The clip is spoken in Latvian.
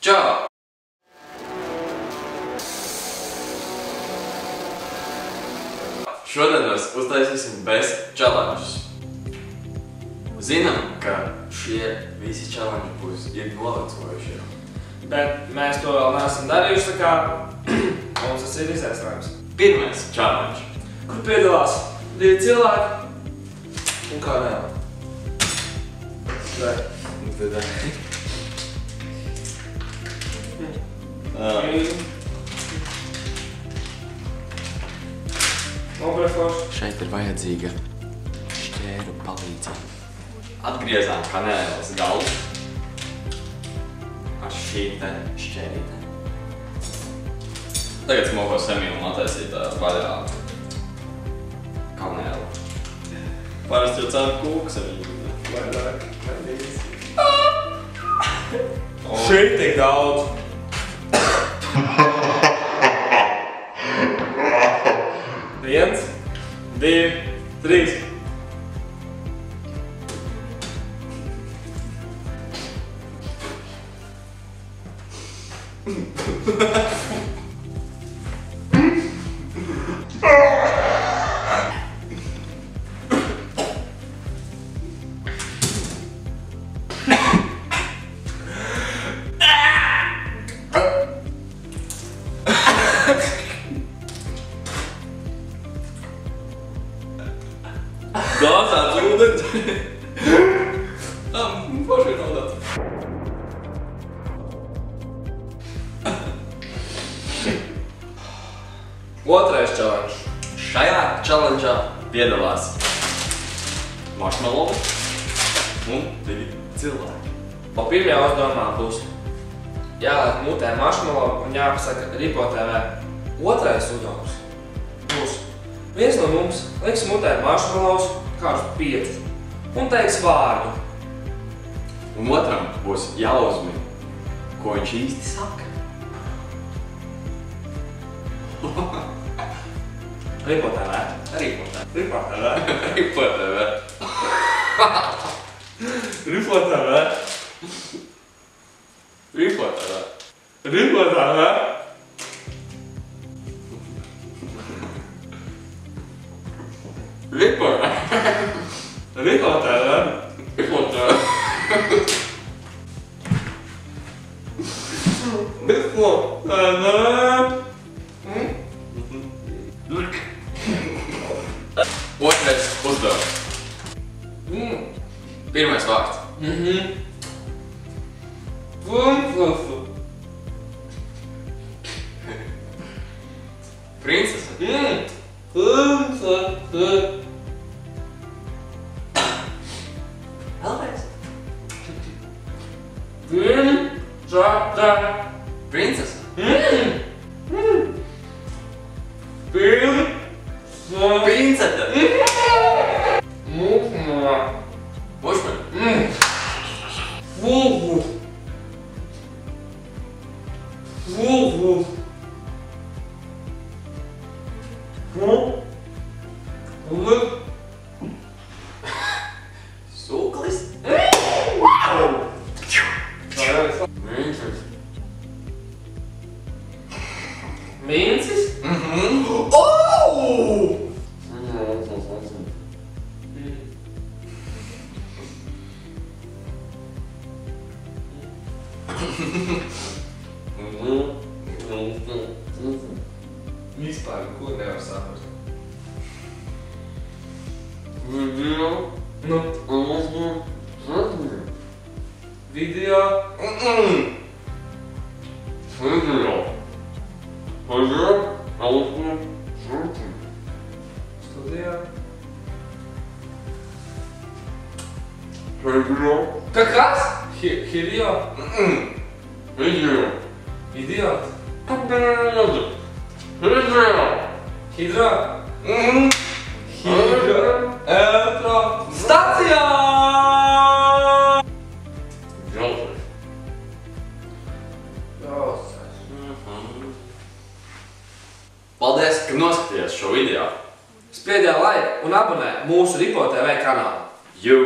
Čau! Šodien mēs uztaisīsim best challenges. Zinām, ka šie visi challenge būs novecojušie. Bet mēs to vēl neesam darījuši, tā kā mums tas ir izaicinājums. Pirmais challenge. Kur piedalās 2 cilvēki un kā nē. Nobrēkoši. Šeit ir vajadzīga šķēru palīdzība. Atgriezām kanēles galu ar šīm te šķērītēm. Tagad smokos Emīlu notaisīt vaļā kanēlu. Parasti jau cēl kūks Emīlu. Vairāk, nedīs. Šeit tik daudz. Viens, 2, 3. Gāzāts ūdens. Paši raudāts. Otrais challenge. Šajā challenge'ā piedalās marshmallow un 2 cilvēki. Pa pirmajā uzdevumā būs jāliek mutē marshmallow un jāpasaka Ripo TV. Otrais uzdevums būs viens no mums liks mutē marshmallows kādus 5 un teiks vārdu. Un otram būs jāuzmin, ko viņš īsti saka. Ripo TV. Ripo TV. Ripo TV. Ripo TV. Ripo TV. Ripo TV. Ripo TV. Ripo TV. Ripo TV. Ripo TV. Ripo TV. Otrais uzdevums. Pirmais vārds. Princese. Vēlreiz. Princese. Princete. Bušmeni. Sūklis. Mincis? Vispār, ko nevar saprast? Video. Studijā. Kas? Hideo? Idiot? Hidro? Elektrostacijā! Paldies, ka noskatījās šo video. Spiediet like un abonē mūsu Ripo TV kanālu. Jū!